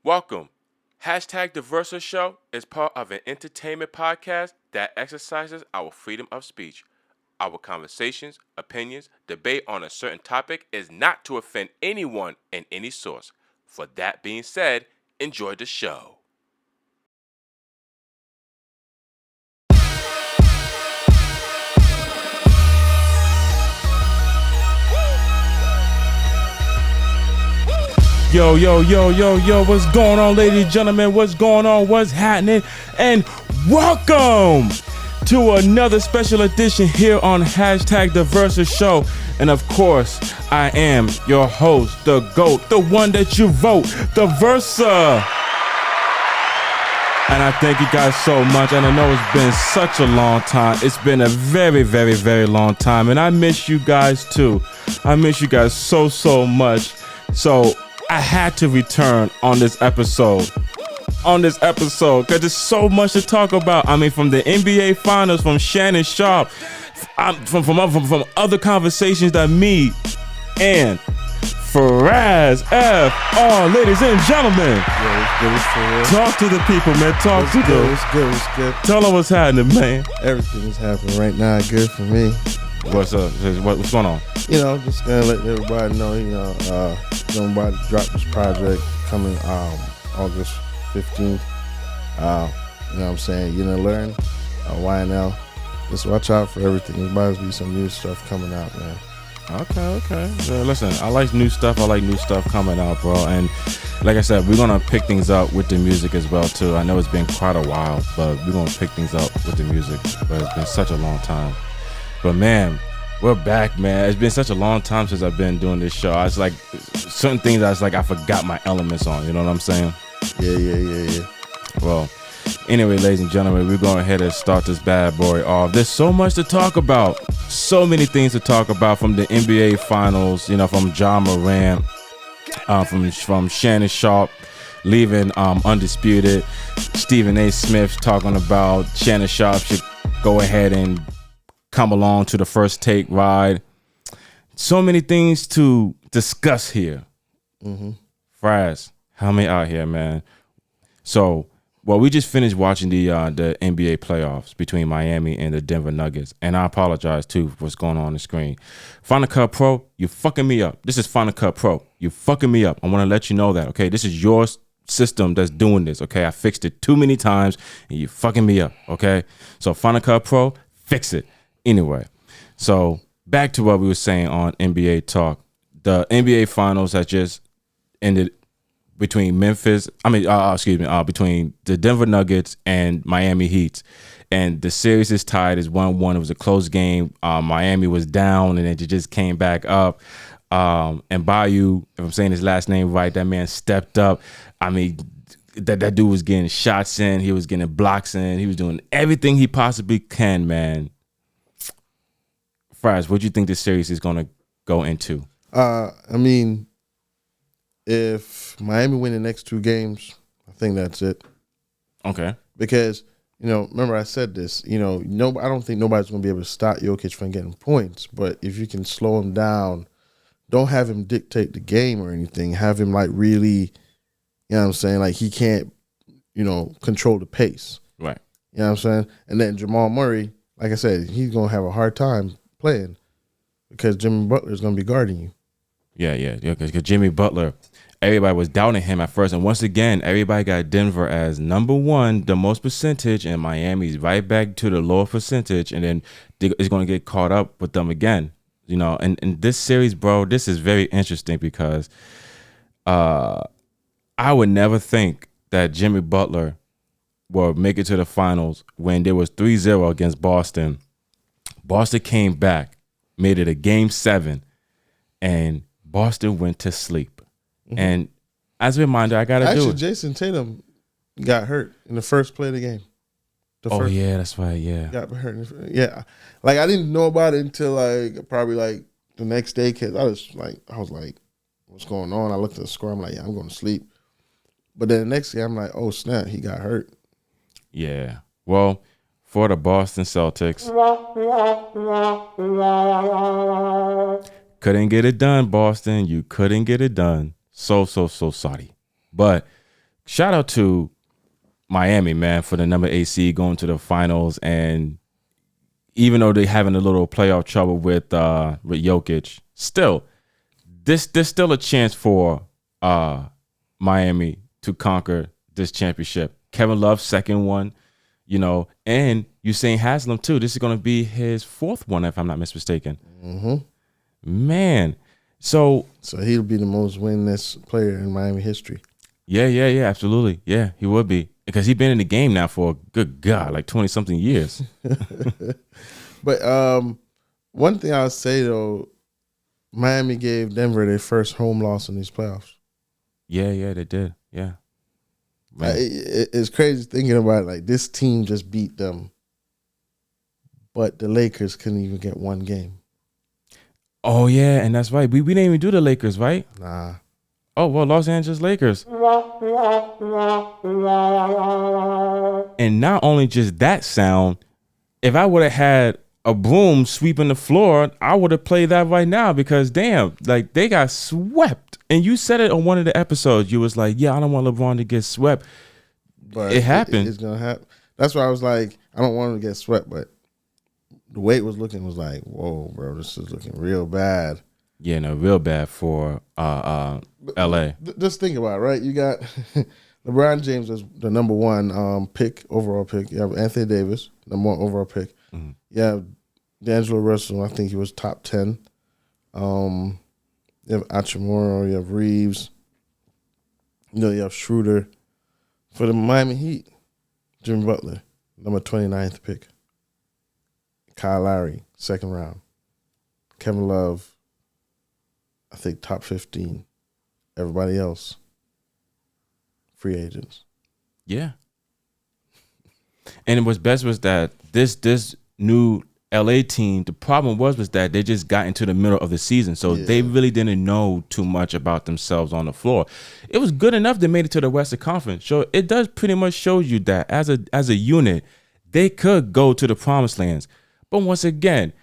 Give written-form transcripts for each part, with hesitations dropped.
Welcome. Hashtag The Versa Show is part of an entertainment podcast that exercises our freedom of speech. Our conversations, opinions, debate on a certain topic is not to offend anyone in any source. For that being said, enjoy the show. Yo, what's going on, ladies and gentlemen? What's going on? What's happening? And welcome to another special edition here on Hashtag The Versa Show. And of course, I am your host, the GOAT, the one that you vote, The Versa. And I thank you guys so much. And I know it's been such a long time. It's been a very, very, very long time. And I miss you guys too. I miss you guys so much. So I had to return on this episode because there's so much to talk about. I mean, from the NBA Finals, from Shannon, Sharpe, from other conversations that me and Faraz F. Ladies and gentlemen. Yeah, it's good. Talk to the people, man. Talk to them. It's good. Tell them what's happening, man. Everything's happening right now. Good for me. What's up? What's going on? Just gonna let everybody know, I'm about to drop this project coming August 15th. You know what I'm saying? Learn YNL. Just watch out for everything. There's about to be some new stuff coming out, man. Okay. Listen, I like new stuff. I like new stuff coming out, bro. And like I said, we're gonna pick things up with the music as well too. I know it's been quite a while, but we're gonna pick things up with the music. But it's been such a long time. But man, we're back, man. It's been such a long time since I've been doing this show. I was like, certain things I forgot my elements on. You know what I'm saying? Yeah. Well, anyway, ladies and gentlemen, we're going ahead and start this bad boy off. There's so much to talk about. So many things to talk about from the NBA Finals, from Morant, from Shannon Sharpe leaving Undisputed. Stephen A. Smith talking about Shannon Sharpe should go ahead and come along to the First Take ride. So many things to discuss here. Fries, help me out here, man. So, we just finished watching the NBA playoffs between Miami and the Denver Nuggets, and I apologize too for what's going on the screen. Final Cut Pro, you fucking me up. This is Final Cut Pro. You fucking me up. I want to let you know that, okay? This is your system that's doing this, okay? I fixed it too many times, and you fucking me up, okay? So Final Cut Pro, fix it. Anyway, so back to what we were saying on NBA Talk. The NBA Finals has just ended between between the Denver Nuggets and Miami Heat. And the series is tied. It's 1-1. It was a close game. Miami was down, and then it just came back up. And Bayou, if I'm saying his last name right, that man stepped up. I mean, that dude was getting shots in. He was getting blocks in. He was doing everything he possibly can, man. Fries, what do you think this series is going to go into? If Miami win the next two games, I think that's it. Okay. Because, remember I said this, I don't think nobody's going to be able to stop Jokic from getting points. But if you can slow him down, don't have him dictate the game or anything. Have him really, he can't, control the pace. Right. You know what I'm saying? And then Jamal Murray, like I said, he's going to have a hard time playing because Jimmy Butler is going to be guarding you. Yeah, because Jimmy Butler, everybody was doubting him at first. And once again, everybody got Denver as number one, the most percentage, and Miami's right back to the lower percentage. And then it's going to get caught up with them again. And this series, bro, this is very interesting because I would never think that Jimmy Butler will make it to the finals when there was 3-0 against Boston. Boston came back, made it a game 7, and Boston went to sleep. And as a reminder, I got to do it. Jason Tatum got hurt in the first play of the game. Yeah, that's right, yeah. Got hurt. Yeah. I didn't know about it until probably the next day because I was like, what's going on? I looked at the score. I'm like, yeah, I'm going to sleep. But then the next day, I'm like, oh, snap, he got hurt. Yeah. Well, for the Boston Celtics, couldn't get it done, Boston. You couldn't get it done. So sorry. But shout out to Miami, man, for the number 8 seed going to the finals. And even though they're having a little playoff trouble with Jokic, still, there's still a chance for Miami to conquer this championship. Kevin Love's second one, and Usain Haslam too. This is going to be his fourth one, if I'm not mistaken. Mm-hmm. Man, so he'll be the most winningest player in Miami history. Yeah, absolutely. Yeah, he would be, because he's been in the game now for, good God, like 20-something years. But one thing I'll say, though, Miami gave Denver their first home loss in these playoffs. Yeah, they did. Yeah. It's crazy thinking about it. Like, this team just beat them, but the Lakers couldn't even get one game. Oh, yeah, and that's right. We didn't even do the Lakers, right? Nah. Oh, well, Los Angeles Lakers. And not only just that sound, if I would have had a broom sweeping the floor, I would have played that right now, because, damn, like, they got swept. And you said it on one of the episodes. You was like, yeah, I don't want LeBron to get swept. But it happened. It's going to happen. That's why I was like, I don't want him to get swept, but the way it was looking was like, whoa, bro, this is looking real bad. Yeah, no, real bad for L.A. Just think about it, right? You got LeBron James as the number one overall pick. You have Anthony Davis, number one overall pick. Mm-hmm. You have D'Angelo Russell. I think he was top 10. You have Achimura. You have Reeves. You have Schroeder. For the Miami Heat, Jimmy Butler, number 29th pick. Kyle Lowry, second round. Kevin Love, I think top 15. Everybody else, free agents. Yeah. And what's best was that this new LA team, the problem was that they just got into the middle of the season. So they really didn't know too much about themselves on the floor. It was good enough they made it to the Western Conference. So it does pretty much show you that as a unit, they could go to the promised lands. But once again,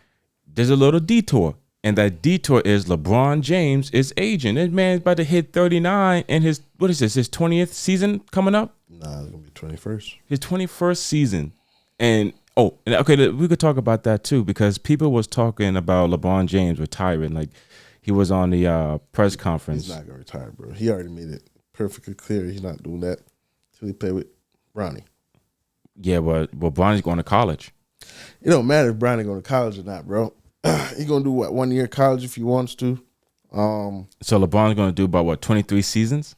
there's a little detour. And that detour is LeBron James is aging. This man's about to hit 39 and his 20th season coming up? Nah, it's going to be 21st. His 21st season. And okay, we could talk about that too, because people was talking about LeBron James retiring. Like, he was on the press conference. He's not going to retire, bro. He already made it perfectly clear he's not doing that until he play with Bronny. Yeah, but Bronny's going to college. It don't matter if Bronny going to college or not, bro. He's going to do, 1 year college if he wants to. So LeBron's going to do about, 23 seasons?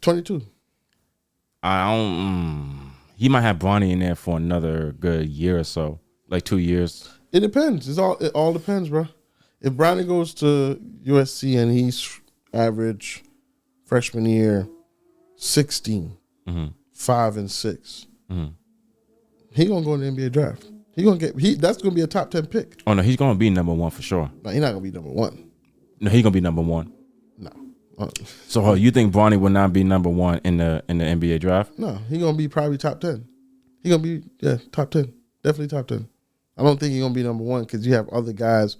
22. He might have Bronny in there for another good year or so, like 2 years. It depends. It all depends, bro. If Bronny goes to USC and he's average freshman year 16, 5 and 6, he gonna go in the NBA draft. That's gonna be a top 10 pick. Oh no, he's gonna be number one for sure. No, he's not gonna be number one. No, he's gonna be number one. No. So you think Bronny will not be number one in the NBA draft? No, he's gonna be probably top 10. He's gonna be top 10, definitely top 10. I don't think he's gonna be number one because you have other guys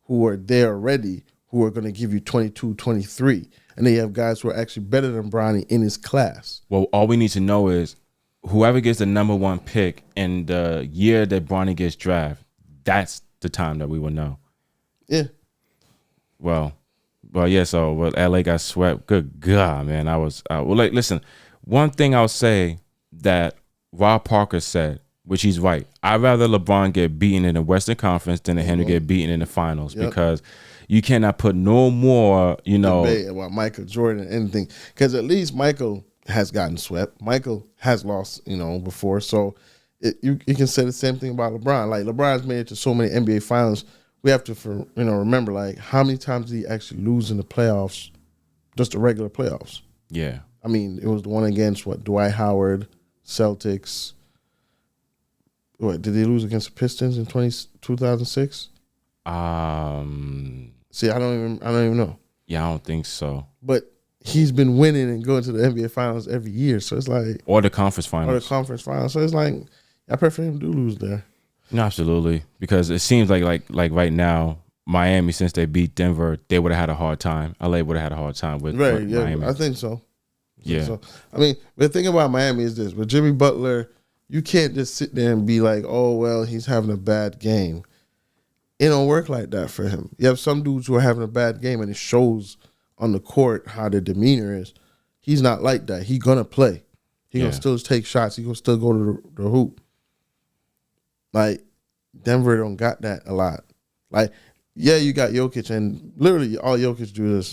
who are there already who are gonna give you 22, 23, and then you have guys who are actually better than Bronny in his class. Well, all we need to know is whoever gets the number one pick in the year that Bronny gets drafted, that's the time that we will know. Yeah. Well, yeah. So, LA got swept. Good God, man. Listen. One thing I'll say that Rob Parker said, which he's right. I'd rather LeBron get beaten in the Western Conference than him to get beaten in the finals, because you cannot put no more, debate about Michael Jordan or anything, because at least Michael has gotten swept. Michael has lost, before. So you can say the same thing about LeBron. Like, LeBron's made it to so many NBA finals. We have to, remember, like, how many times did he actually lose in the playoffs, just the regular playoffs? Yeah. I mean, it was the one against, Dwight Howard, Celtics. What, did they lose against the Pistons in 2006? See, I don't even know. Yeah, I don't think so. But he's been winning and going to the NBA finals every year. So it's like, or the conference finals. So it's like, I prefer him to lose there. No, absolutely. Because it seems like right now, Miami, since they beat Denver, they would have had a hard time. LA would have had a hard time with Miami. I think so. Yeah. So, I mean, the thing about Miami is this. With Jimmy Butler, you can't just sit there and be like, oh, well, he's having a bad game. It don't work like that for him. You have some dudes who are having a bad game, and it shows on the court how their demeanor is. He's not like that. He's going to play. He's going to still take shots. He's going to still go to the hoop. Like, Denver don't got that a lot. Like, yeah, you got Jokic, and literally all Jokic do is,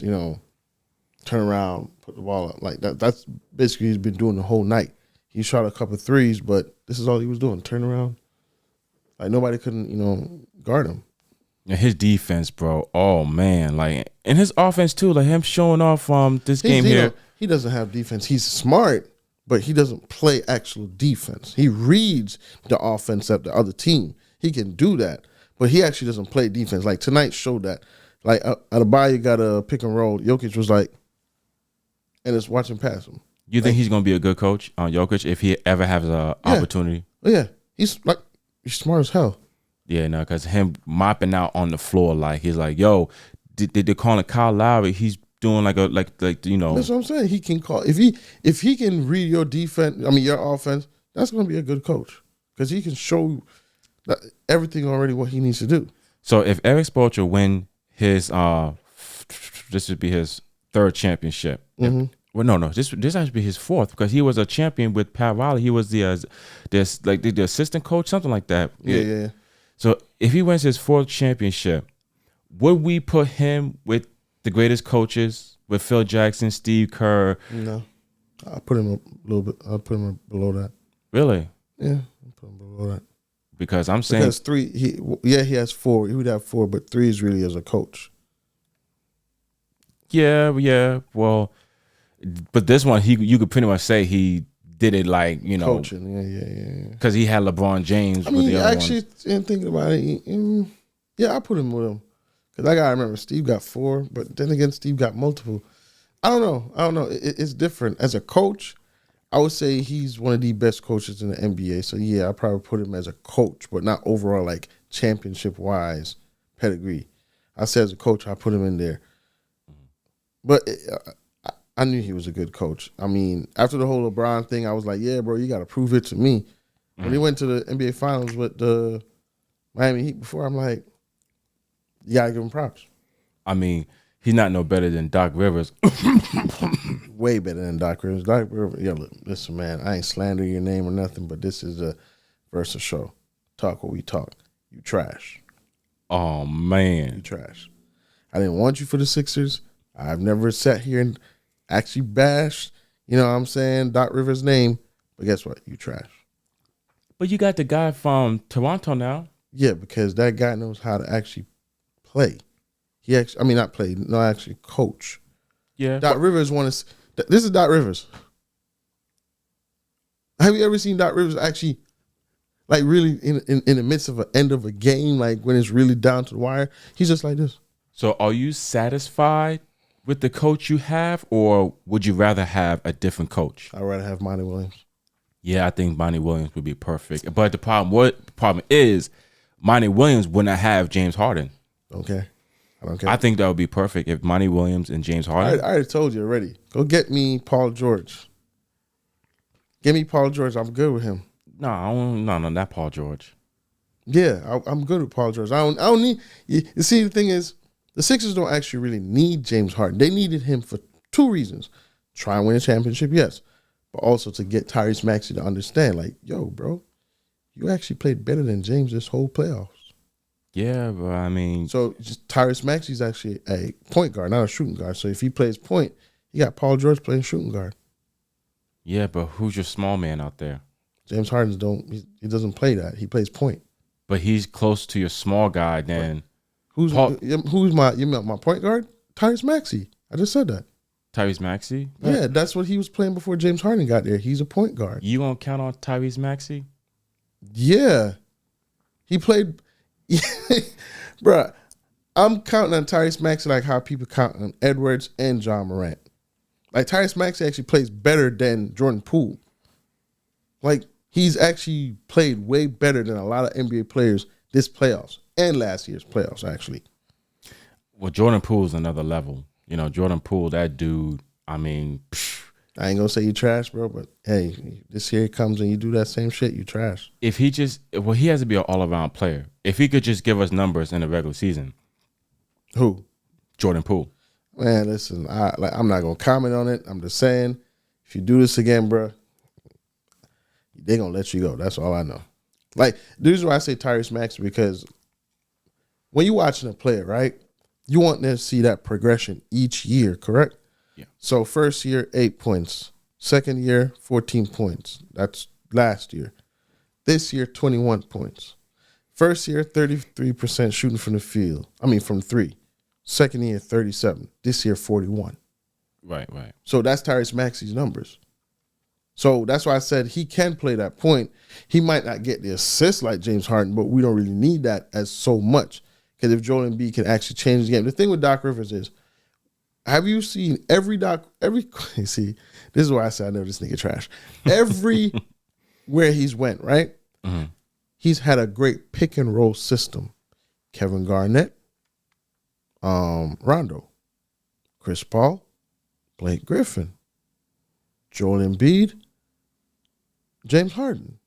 turn around, put the ball up. Like, that's basically he's been doing the whole night. He shot a couple threes, but this is all he was doing, turn around. Like, nobody couldn't, guard him. And his defense, bro, oh, man. Like, and his offense, too. Like, him showing off this game here. He doesn't have defense. He's smart, but he doesn't play actual defense. He reads the offense of the other team. He can do that, but he actually doesn't play defense. Like tonight showed that. Like Adebayo got a pick and roll. Jokic was like, and it's watching past him. You think he's gonna be a good coach on Jokic if he ever has an opportunity? Oh, yeah, he's smart as hell. Yeah, no, because him mopping out on the floor, like he's like, yo, did they call it Kyle Lowry? He's doing like That's what I'm saying. He can call if he can read your defense. I mean your offense. That's gonna be a good coach because he can show everything already what he needs to do. So if Eric Spoelstra win his this would be his third championship. Mm-hmm. Well, no, this actually be his fourth because he was a champion with Pat Riley. He was the assistant coach, something like that. Yeah. So if he wins his fourth championship, would we put him with the greatest coaches with Phil Jackson, Steve Kerr? No, I'll put him a little bit. I'll put him below that. Really? Yeah, I'll put him below that. Because I'm saying three. He has four. He would have four, but three is really as a coach. Yeah. Well, but this one you could pretty much say he did it like coaching. Yeah. Because he had LeBron James. I with mean, the other actually, ones. and thinking about it, I put him with him because I gotta remember Steve got four, but then again, Steve got multiple. I don't know. It's different as a coach. I would say he's one of the best coaches in the NBA. So yeah, I probably put him as a coach, but not overall like championship wise pedigree. I say as a coach, I put him in there. But I knew he was a good coach. I mean, after the whole LeBron thing, I was like, yeah, bro, you got to prove it to me. When he went to the NBA Finals with the Miami Heat before, I'm like, you got to give him props. I mean, he's not no better than Doc Rivers. Way better than Doc Rivers. Doc Rivers, look, listen, man, I ain't slandering your name or nothing, but this is a Versus show. Talk what we talk. You trash. Oh, man. You trash. I didn't want you for the Sixers. I've never sat here and actually bashed, what I'm saying, Doc Rivers' name. But guess what? You trash. But you got the guy from Toronto now. Yeah, because that guy knows how to actually play. He actually, not play, no, actually coach. Yeah. Doc Rivers this is Doc Rivers. Have you ever seen Doc Rivers actually, like really in the midst of an end of a game, like when it's really down to the wire? He's just like this. So are you satisfied with the coach you have, or would you rather have a different coach? I'd rather have Monty Williams. Yeah, I think Monty Williams would be perfect. But the problem is Monty Williams would not have James Harden. Okay. I don't care. I think that would be perfect if Monty Williams and James Harden. I already told you already. Go get me Paul George. Give me Paul George. I'm good with him. No, not Paul George. Yeah, I'm good with Paul George. I don't need. You see, the thing is, the Sixers don't actually really need James Harden. They needed him for two reasons: try and win a championship, yes, but also to get Tyrese Maxey to understand, like, yo, bro, you actually played better than James this whole playoffs. Yeah, but I mean, so just Tyrese Maxey's actually a point guard, not a shooting guard. So if he plays point, you got Paul George playing shooting guard. Yeah, but who's your small man out there? James Harden he doesn't play that. He plays point. But he's close to your small guy then. Who's my point guard? Tyrese Maxey. I just said that. Tyrese Maxey? Yeah, that's what he was playing before James Harden got there. He's a point guard. You gonna count on Tyrese Maxey? Yeah. He played bruh, I'm counting on Tyrese Maxey like how people count on Edwards and John Morant. Like, Tyrese Maxey actually plays better than Jordan Poole. Like, he's actually played way better than a lot of NBA players this playoffs and last year's playoffs, actually. Well, Jordan Poole's another level. Jordan Poole, that dude, I mean, I ain't gonna say you trash, bro, but hey, this year comes and you do that same shit, you trash. If he just, well, he has to be an all-around player. If he could just give us numbers in the regular season. Who? Jordan Poole. Man, listen, I'm not gonna comment on it. I'm just saying, if you do this again, bro, they're gonna let you go. That's all I know. Like, the reason why I say Tyrese Maxey, because when you're watching a player, right, you want to see that progression each year, correct? Yeah. So first year, 8 points. Second year, 14 points. That's last year. This year, 21 points. First year, 33% shooting from the field. I mean, from three. Second year, 37. This year, 41. Right. So that's Tyrese Maxey's numbers. So that's why I said he can play that point. He might not get the assist like James Harden, but we don't really need that as so much. Because if Joel Embiid can actually change the game. The thing with Doc Rivers is, have you seen see, this is why I say I know this nigga trash. Everywhere he's went, right? Mm-hmm. He's had a great pick and roll system. Kevin Garnett, Rondo, Chris Paul, Blake Griffin, Joel Embiid, James Harden.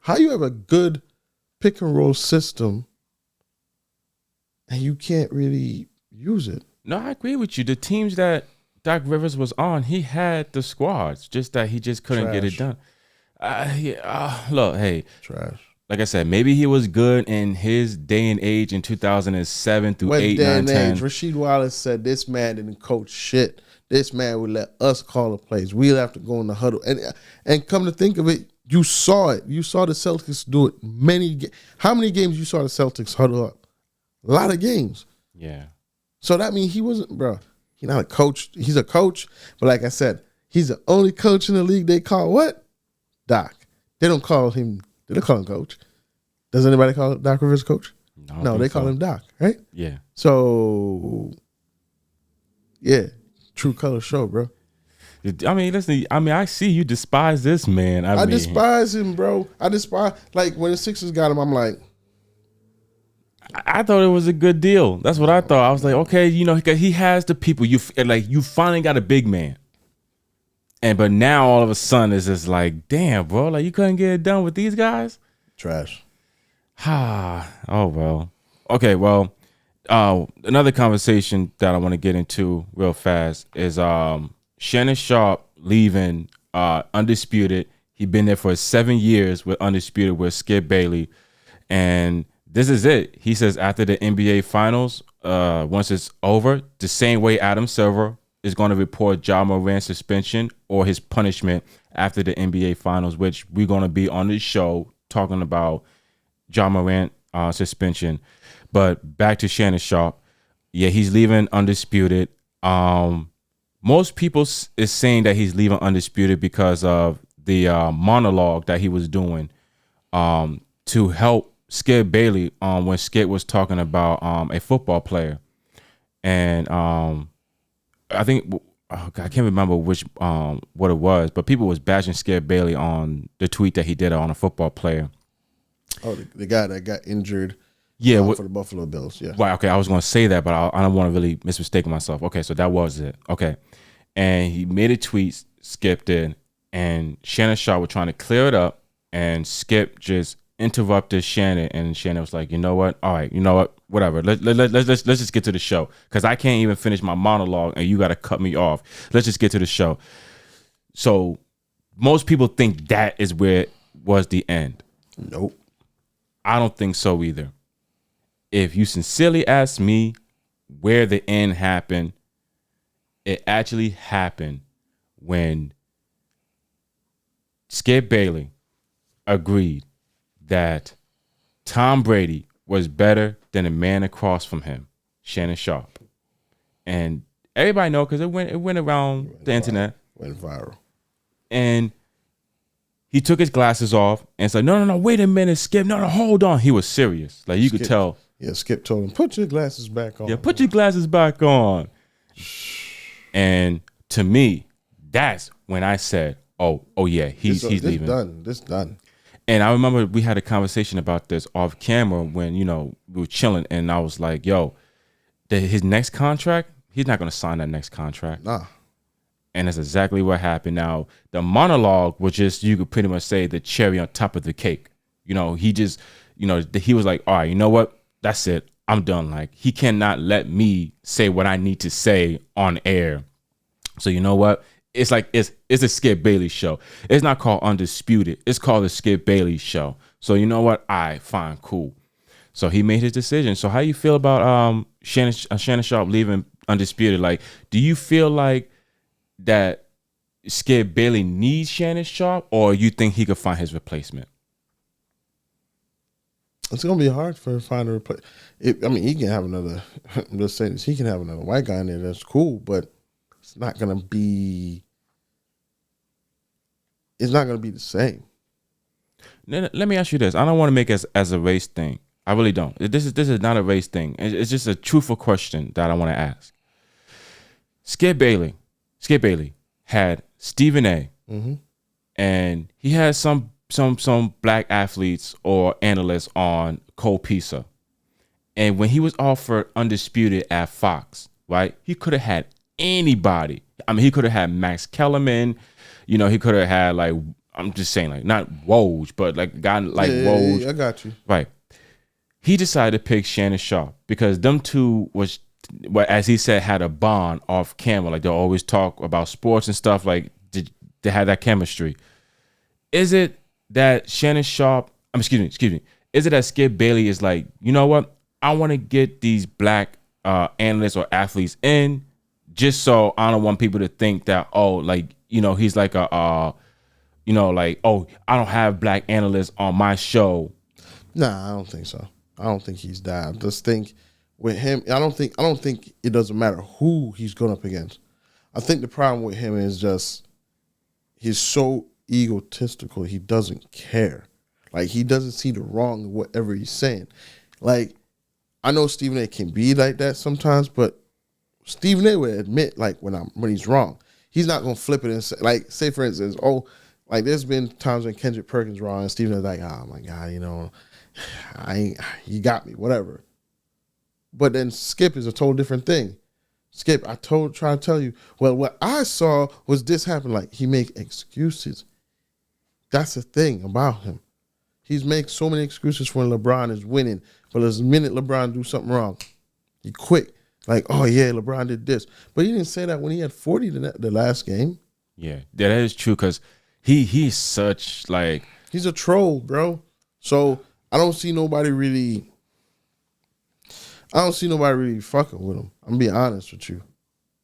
How you have a good pick and roll system and you can't really use it? No, I agree with you. The teams that Doc Rivers was on, he had the squads, just that he just couldn't get it done. Look, hey. Trash. Like I said, maybe he was good in his day and age in 2007 through 8, 9, 10. Rasheed Wallace said this man didn't coach shit. This man would let us call the plays. We'll have to go in the huddle. And come to think of it, you saw it. You saw the Celtics do it how many games you saw the Celtics huddle up? A lot of games. Yeah. So that means he wasn't, bro. He's not a coach. He's a coach. But like I said, he's the only coach in the league they call what? Doc. They don't call him coach. Does anybody call Doc Rivers coach? No, they call him Doc, right? Yeah. So, yeah, true color show, bro. I mean, listen, I see you despise this man. I mean, despise him, bro. Like, when the Sixers got him, I'm like, I thought it was a good deal. That's what I thought. I was like, okay, because he has the people. You finally got a big man. But now all of a sudden it's just like, damn, bro, like you couldn't get it done with these guys? Trash. Oh, well. Okay, well, another conversation that I want to get into real fast is Shannon Sharpe leaving Undisputed. He's been there for 7 years with Undisputed with Skip Bayless. And this is it. He says after the NBA Finals, once it's over, the same way Adam Silver is going to report Ja Morant's suspension or his punishment after the NBA Finals, which we're going to be on this show talking about Ja Morant suspension. But back to Shannon Sharpe. Yeah, he's leaving Undisputed. Most people is saying that he's leaving Undisputed because of the monologue that he was doing to help Skip Bayless when Skip was talking about a football player. And I think I can't remember which what it was, but people was bashing Skip Bayless on the tweet that he did on a football player. Oh, the guy that got injured. Yeah, for the Buffalo Bills. Yeah. Right. Okay, I was going to say that, but I don't want to really mistake myself. Okay, so that was it. Okay, and he made a tweet. Skip did, and Shannon Sharpe was trying to clear it up, and Skip just interrupted Shannon, and Shannon was like, "You know what? All right, you know what? Whatever. Let's just get to the show because I can't even finish my monologue, and you got to cut me off. Let's just get to the show." So most people think that is where it was the end. Nope. I don't think so either. If you sincerely ask me where the end happened, it actually happened when Skip Bayless agreed that Tom Brady was better than the man across from him, Shannon Sharpe. And everybody know because it went around the internet. Went viral. And he took his glasses off and said, no, wait a minute, Skip. No, hold on. He was serious. Like you could tell. Yeah, Skip told him, put your glasses back on. Yeah, put your glasses back on. And to me, that's when I said, oh yeah, he's leaving. This done. And I remember we had a conversation about this off camera when, we were chilling. And I was like, yo, his next contract, he's not going to sign that next contract. Nah. And that's exactly what happened. Now, the monologue was just, you could pretty much say, the cherry on top of the cake. He just, he was like, all right, you know what? That's it. I'm done. Like, he cannot let me say what I need to say on air. So you know what? It's like, it's a Skip Bayless show. It's not called Undisputed. It's called the Skip Bayless show. So you know what? All right, fine, cool. So he made his decision. So how you feel about Shannon Sharpe leaving Undisputed? Like, do you feel like that Skip Bayless needs Shannon Sharpe, or you think he could find his replacement? It's gonna be hard for him to find a replacement. He can have another. I'm just saying this. He can have another white guy in there. That's cool, but it's not gonna be. It's not gonna be the same. Let me ask you this. I don't want to make it as a race thing. I really don't. This is not a race thing. It's just a truthful question that I want to ask. Skip Bayless had Stephen A. Mm-hmm. And he had some black athletes or analysts on Cole Pisa. And when he was offered Undisputed at Fox, right, he could have had anybody. He could have had Max Kellerman. He could have had, like, I'm just saying, like, not Woj, but like a guy like Woj. Yeah, I got you. Right. He decided to pick Shannon Sharpe because them two was, as he said, had a bond off camera. Like, they'll always talk about sports and stuff. Like, they had that chemistry. Is it that Shannon Sharpe, excuse me, is it that Skip Bayless is like, you know what? I want to get these black analysts or athletes in just so I don't want people to think that, oh, like, he's like like, oh, I don't have black analysts on my show. Nah, I don't think so. I don't think he's that. I just think with him, I don't think it doesn't matter who he's going up against. I think the problem with him is just he's so egotistical. He doesn't care. Like, he doesn't see the wrong in whatever he's saying. Like, I know Stephen A. can be like that sometimes, but Stephen A. would admit, like, when he's wrong. He's not gonna flip it and say, like, say for instance, like, there's been times when Kendrick Perkins wrong and Stephen A. like, oh my God, you got me, whatever. But then Skip is a total different thing. Skip, try to tell you, well, what I saw was this happen. Like, he make excuses. That's the thing about him. He's make so many excuses when LeBron is winning, but the minute LeBron do something wrong, he quit. Like, oh yeah, LeBron did this, but he didn't say that when he had 40 the last game. Yeah, that is true because he's such, like, he's a troll, bro. So I don't see nobody really fucking with him. I'm gonna be honest with you.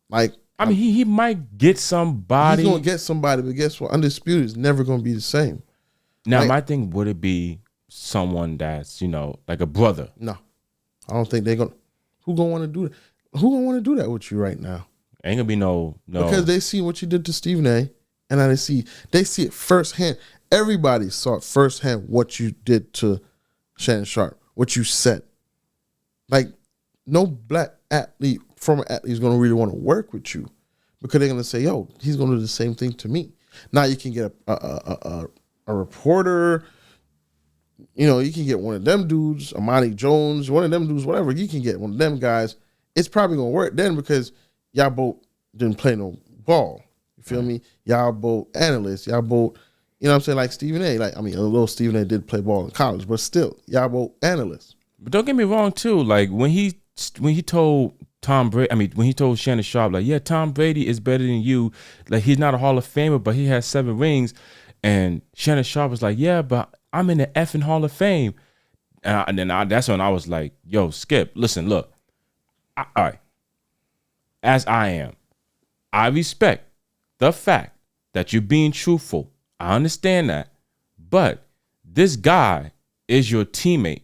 Like, he might get somebody. He's gonna get somebody, but guess what? Undisputed is never gonna be the same. Now, like, my thing, would it be someone that's, like a brother? No, I don't think they're gonna. Who gonna want to do that? Who gonna want to do that with you right now? Ain't gonna be no. Because they see what you did to Stephen A. And now they see it firsthand. Everybody saw it firsthand what you did to Shannon Sharpe, what you said. Like, no black athlete, former athlete, is gonna really want to work with you because they're gonna say, "Yo, he's gonna do the same thing to me." Now you can get a reporter. You can get one of them dudes, Amani Jones, one of them dudes, whatever. You can get one of them guys. It's probably gonna work then because y'all both didn't play no ball. You feel me? Y'all both analysts. Y'all both, you know what I'm saying? Like Stephen A. Although Stephen A. did play ball in college, but still, y'all both analysts. But don't get me wrong too. Like, when he told Tom Brady, when he told Shannon Sharpe, like, yeah, Tom Brady is better than you. Like, he's not a Hall of Famer, but he has 7 rings. And Shannon Sharpe was like, yeah, but I'm in the effing Hall of Fame. And then that's when I was like, yo, Skip, listen, look. All right. As I am, I respect the fact that you're being truthful. I understand that. But this guy is your teammate.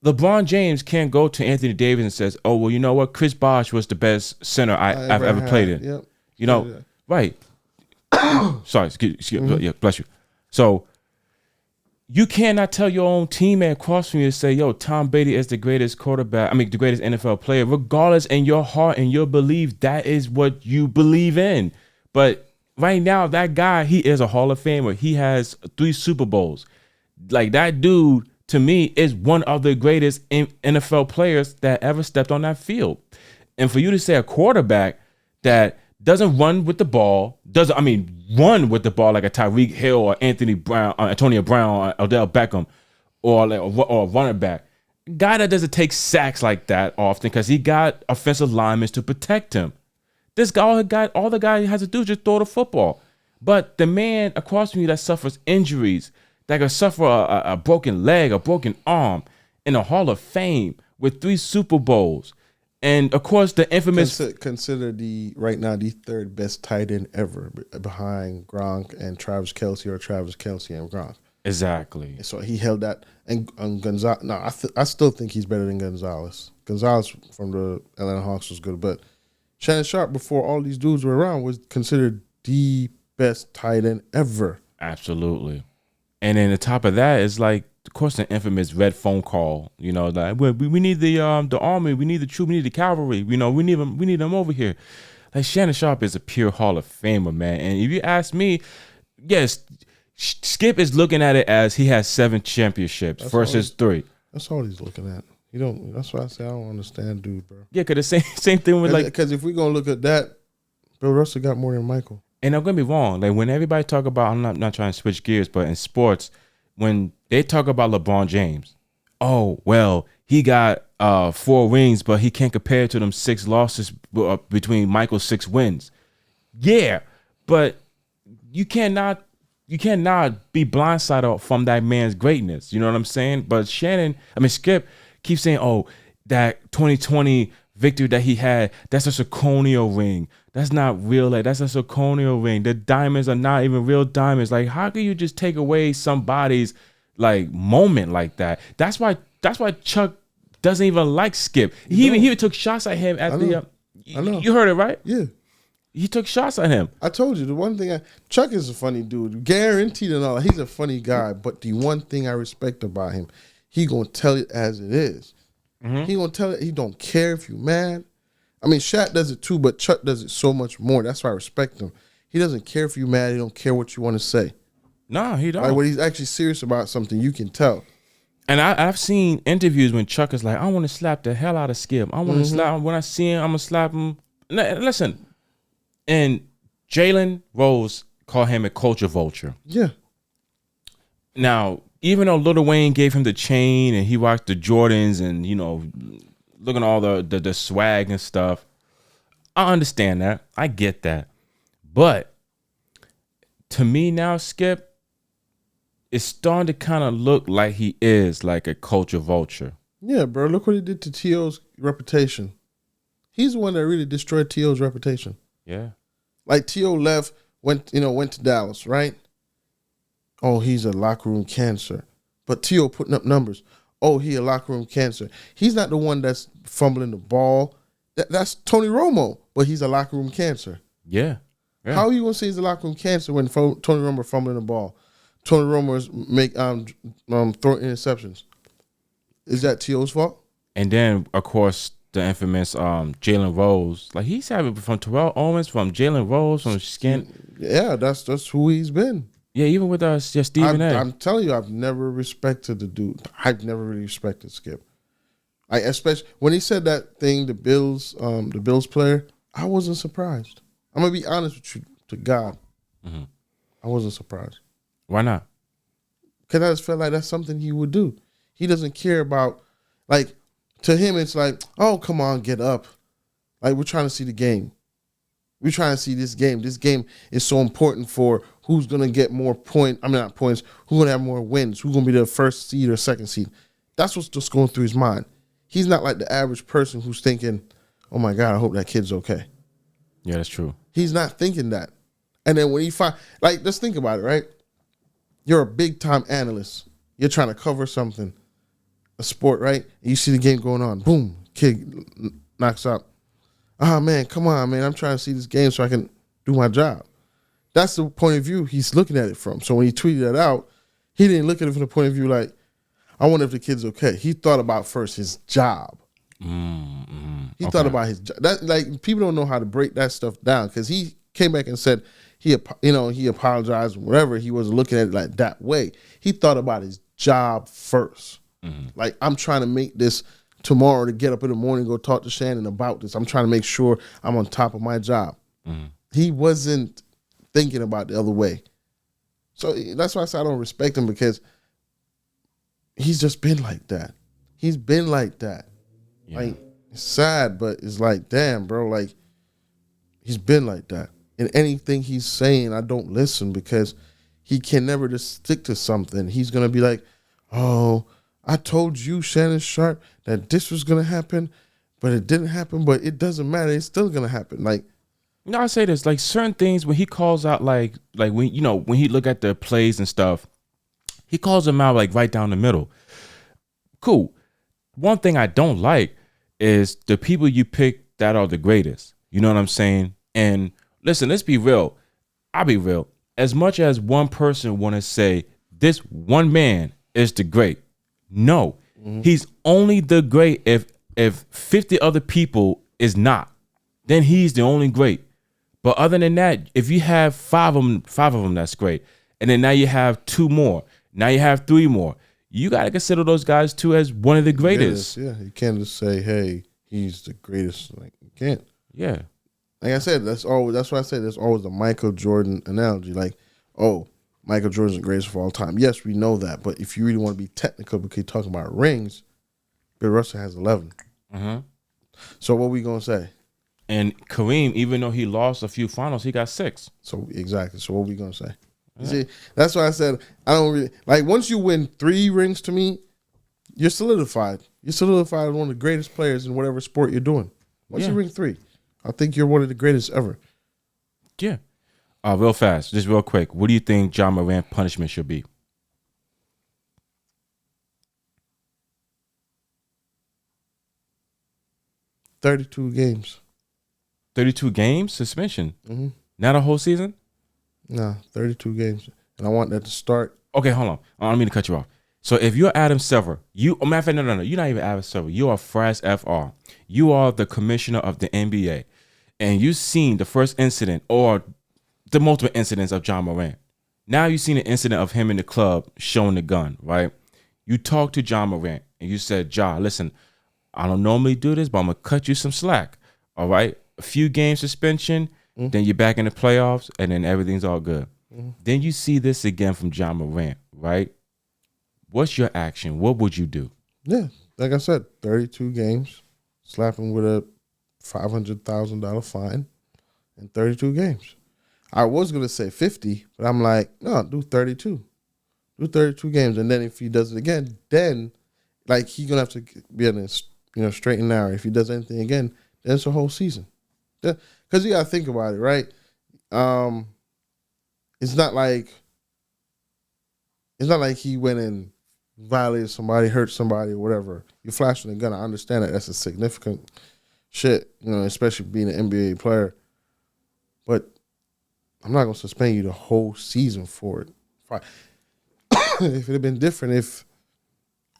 LeBron James can't go to Anthony Davis and says, oh, well, you know what? Chris Bosh was the best center I've ever played in. Yep. Right. Sorry, excuse me. Yeah, bless you. So you cannot tell your own teammate across from you to say, yo, Tom Brady is the greatest quarterback, the greatest NFL player, regardless in your heart and your belief, that is what you believe in. But right now, that guy, he is a Hall of Famer. He has 3 Super Bowls. Like, that dude, to me, is one of the greatest NFL players that ever stepped on that field. And for you to say a quarterback that doesn't run with the ball, run with the ball like a Tyreek Hill or Anthony Brown, Antonio Brown, or Odell Beckham, or a running back. Guy that doesn't take sacks like that often because he got offensive linemen to protect him. This guy, all the guy has to do is just throw the football. But the man across from you that suffers injuries, that could suffer a broken leg, a broken arm, in the Hall of Fame with 3 Super Bowls. And of course, the infamous consider right now the 3rd best tight end ever, behind Gronk and Travis Kelce, or Travis Kelce and Gronk. Exactly. So he held that, and Gonzalez. No, I still think he's better than Gonzalez. Gonzalez from the Atlanta Hawks was good, but Shannon Sharpe, before all these dudes were around, was considered the best tight end ever. Absolutely. And then the top of that is like, of course, the infamous red phone call. You know, like we need the army, we need the troops, we need the cavalry. You know, we need them over here. Like Shannon Sharpe is a pure Hall of Famer, man. And if you ask me, yes, Skip is looking at it as he has 7 championships versus 3. That's all he's looking at. You don't. That's why I say I don't understand, dude, bro. Yeah, cause the same thing with because if we're gonna look at that, Bill Russell got more than Michael. And I'm gonna be wrong. Like when everybody talk about, I'm not trying to switch gears, but in sports, when they talk about LeBron James, oh well, he got 4 rings, but he can't compare to them 6 losses between Michael's 6 wins. Yeah, but you cannot be blindsided from that man's greatness. You know what I'm saying? But Skip keeps saying, oh, that 2020 victory that he had, that's a zirconia ring. That's not real. Like, that's a zirconia ring. The diamonds are not even real diamonds. Like, how can you just take away somebody's like moment like that? That's why Chuck doesn't even like Skip. He even took shots at him at the. I know. You heard it, right? Yeah. He took shots at him. I told you the one thing. Chuck is a funny dude, guaranteed and all. He's a funny guy, but the one thing I respect about him, he gonna tell it as it is. Mm-hmm. He gonna tell it. He don't care if you mad. I mean, Shaq does it too, but Chuck does it so much more. That's why I respect him. He doesn't care if you mad. He don't care what you want to say. No, he don't. Like when he's actually serious about something, you can tell. And I've seen interviews when Chuck is like, I want to slap the hell out of Skip. I want to slap him. When I see him, I'm going to slap him. Listen, and Jalen Rose called him a culture vulture. Yeah. Now, even though Lil Wayne gave him the chain and he rocked the Jordans and, you know, looking at all the swag and stuff, I understand that. I get that. But to me now, Skip, it's starting to kind of look like he is like a culture vulture. Yeah, bro. Look what he did to T.O.'s reputation. He's the one that really destroyed T.O.'s reputation. Yeah. Like T.O. left, went to Dallas, right? Oh, he's a locker room cancer. But T.O. putting up numbers. Oh, he a locker room cancer. He's not the one that's fumbling the ball. That's Tony Romo, but he's a locker room cancer. Yeah. How are you going to say he's a locker room cancer when Tony Romo fumbling the ball? Tony Romo's make throw interceptions. Is that T.O.'s fault? And then, of course, the infamous Jalen Rose. Like, he's having from Terrell Owens, from Jalen Rose, from Skin. Yeah, that's who he's been. Yeah, even with Stephen A. I'm telling you, I've never respected the dude. I've never really respected Skip. Especially when he said that thing, the Bills player, I wasn't surprised. I'm going to be honest with you, to God. Mm-hmm. I wasn't surprised. Why not? Because I just felt like that's something he would do. He doesn't care about, like, to him, it's like, oh, come on, get up. Like, we're trying to see the game. We're trying to see this game. This game is so important for who's going to get more not points, who's going to have more wins, who's going to be the first seed or second seed. That's what's just going through his mind. He's not like the average person who's thinking, oh, my God, I hope that kid's okay. Yeah, that's true. He's not thinking that. And then when he let's think about it, right? You're a big-time analyst. You're trying to cover something, a sport, right? And you see the game going on. Boom, kid knocks out. Man, come on, man. I'm trying to see this game so I can do my job. That's the point of view he's looking at it from. So when he tweeted that out, he didn't look at it from the point of view like, I wonder if the kid's okay. He thought about first his job. He thought about his job. Like, people don't know how to break that stuff down because he came back and said he apologized, whatever. He wasn't looking at it like that way. He thought about his job first. Mm-hmm. Like, I'm trying to make this tomorrow to get up in the morning and go talk to Shannon about this. I'm trying to make sure I'm on top of my job. He wasn't thinking about the other way. So that's why I say I don't respect him, because he's just been like that. He's been like that. Yeah. Like, it's sad, but it's like, damn, bro, like, he's been like that. And anything he's saying, I don't listen, because he can never just stick to something. He's going to be like, oh, I told you, Shannon Sharpe, that this was going to happen, but it didn't happen, but it doesn't matter. It's still going to happen. Like, No, I say this, like certain things when he calls out, like when, you know, when he look at the plays and stuff, he calls them out like right down the middle. Cool. One thing I don't like is the people you pick that are the greatest. You know what I'm saying? And listen, let's be real. I'll be real. As much as one person want to say this one man is the great, no, he's only the great if 50 other people is not. Then he's the only great. But other than that, if you have five of them, that's great. And then now you have 2 more. Now you have 3 more. You got to consider those guys too as one of the greatest. Yeah, you can't just say, hey, he's the greatest. Like, you can't. Yeah. Like I said, that's why I say there's always the Michael Jordan analogy. Like, oh, Michael Jordan's the greatest of all time. Yes, we know that. But if you really want to be technical, because you're talking about rings, Bill Russell has 11. So what we going to say? And Kareem, even though he lost a few finals, he got 6. So exactly. So what we gonna say? You see, that's why I said I don't really like. Once you win 3 rings, to me, you're solidified. You're solidified as one of the greatest players in whatever sport you're doing. Once you ring 3, I think you're one of the greatest ever. Yeah. Real fast, just real quick. What do you think Ja Morant punishment should be? 32 games. 32 games suspension. Not a whole season. Nah, 32 games, and I want that to start. Okay, hold on. I don't mean to cut you off. So if you're Adam Silver, matter of fact, no, you're not even Adam Silver. You are Fraz FR. You are the commissioner of the NBA, and you've seen the first incident or the multiple incidents of Ja Morant. Now you've seen an incident of him in the club showing the gun, right? You talked to Ja Morant and you said, Ja, listen, I don't normally do this, but I'm gonna cut you some slack. All right, a few game suspension. Then you're back in the playoffs, and then everything's all good. Then you see this again from Ja Morant, right? What's your action? What would you do? Yeah, like I said, 32 games, slap him with a $500,000 fine, and 32 games. I was gonna say 50, but I'm like, no, do 32. Do 32 games, and then if he does it again, then like he's gonna have to be in a straight and narrow. If he does anything again, then it's a whole season. Because you gotta think about it, right? It's not like he went and violated somebody, hurt somebody, or whatever. You're flashing a gun. I understand that. That's a significant shit, especially being an NBA player. But I'm not gonna suspend you the whole season for it. If it had been different,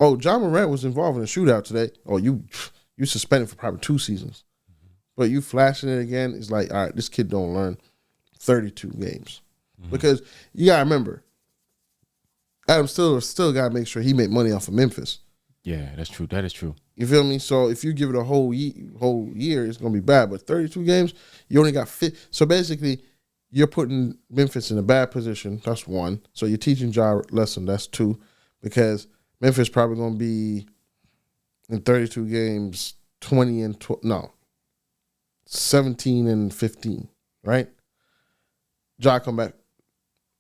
Ja Morant was involved in a shootout today. You suspended for probably 2 seasons. But you flashing it again, it's like, all right, this kid don't learn. 32 games. Because you got to remember, Adam still got to make sure he make money off of Memphis. Yeah, that's true. That is true. You feel me? So if you give it a whole year, it's going to be bad. But 32 games, you only got So basically, you're putting Memphis in a bad position. That's 1. So you're teaching Ja a lesson. That's 2. Because Memphis probably going to be in 32 games, 20 and 12. No. 17 and 15, right? Ja come back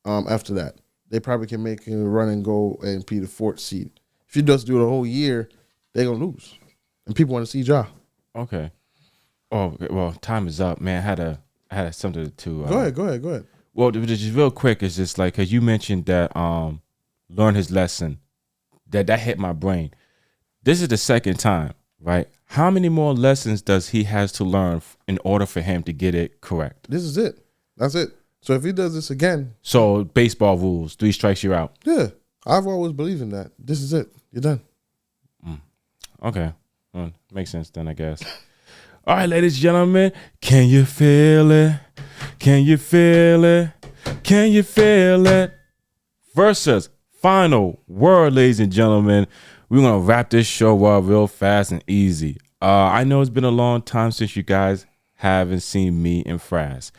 after that. They probably can make a run and go and be the 4th seed. If he does do the whole year, they're going to lose. And people want to see Ja. Okay. Oh, well, time is up, man. I had something to... Go ahead. Well, just real quick, it's just like, because you mentioned that learn his lesson. That hit my brain. This is the 2nd time, right? How many more lessons does he has to learn in order for him to get it correct? This is it. That's it. So if he does this again. So baseball rules, 3 strikes, you're out. Yeah. I've always believed in that. This is it. You're done. Okay. Well, makes sense then, I guess. All right, ladies and gentlemen, can you feel it? Can you feel it? Can you feel it? Versus final word, ladies and gentlemen. We're going to wrap this show up real fast and easy. I know it's been a long time since you guys haven't seen me and Fraz.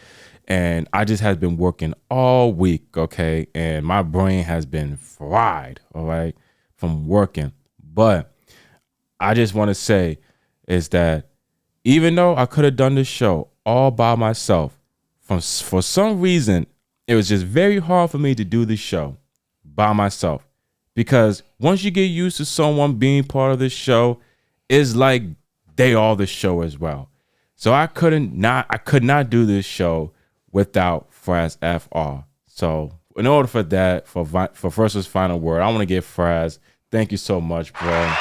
And I just have been working all week, okay? And my brain has been fried, all right, from working. But I just want to say is that even though I could have done this show all by myself, for some reason, it was just very hard for me to do this show by myself. Because once you get used to someone being part of this show, it's like they are the show as well. So I could not do this show without Fraz FR. So in order for that, for Versus Final Word, I want to give Fraz, thank you so much, bro. Yeah,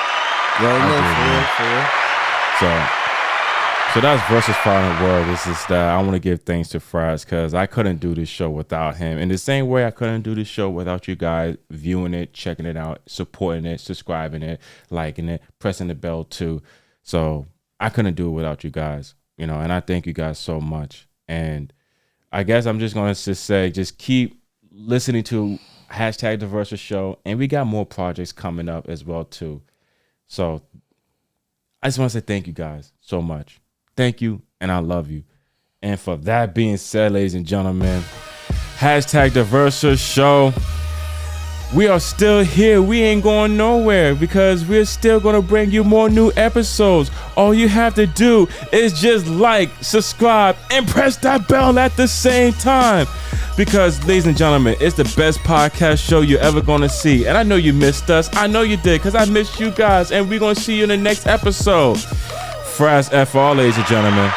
for real. So that's Versus Final Word. This is that I want to give thanks to Fraz because I couldn't do this show without him. In the same way I couldn't do this show without you guys viewing it, checking it out, supporting it, subscribing it, liking it, pressing the bell too. So I couldn't do it without you guys, and I thank you guys so much. And I guess I'm just going to say, just keep listening to hashtag The Versus Show. And we got more projects coming up as well too. So I just want to say thank you guys so much. Thank you, and I love you. And for that being said, ladies and gentlemen, hashtag The Versus Show. We are still here. We ain't going nowhere because we're still going to bring you more new episodes. All you have to do is just like, subscribe, and press that bell at the same time. Because, ladies and gentlemen, it's the best podcast show you're ever going to see. And I know you missed us. I know you did because I missed you guys. And we're going to see you in the next episode. Fraz FR, ladies and gentlemen.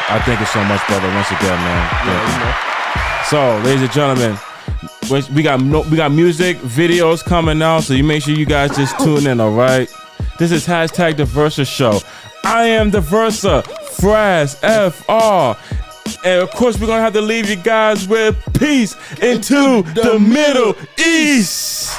I thank you so much, brother, once again, man. So, ladies and gentlemen, we got music, videos coming out, so you make sure you guys just tune in, all right? This is hashtag The Versus Show. I am The Versa, Fraz FR. And, of course, we're going to have to leave you guys with peace into the Middle East.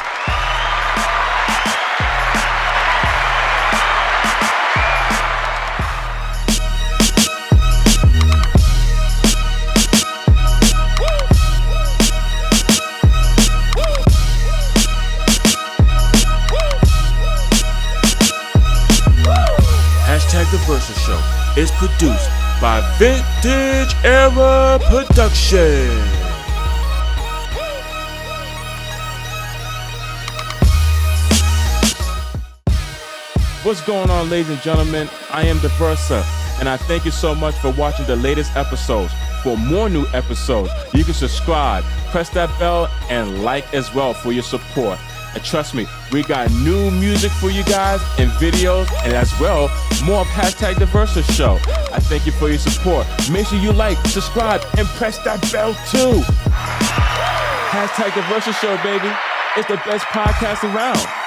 The Versus Show is produced by Vintage Era Production. What's going on, ladies and gentlemen? I am The Versa, and I thank you so much for watching the latest episodes. For more new episodes, you can subscribe, press that bell, and like as well for your support. And trust me, we got new music for you guys and videos, and as well, more of hashtag The Versus Show. I thank you for your support. Make sure you like, subscribe, and press that bell too. Hashtag The Versus Show, baby. It's the best podcast around.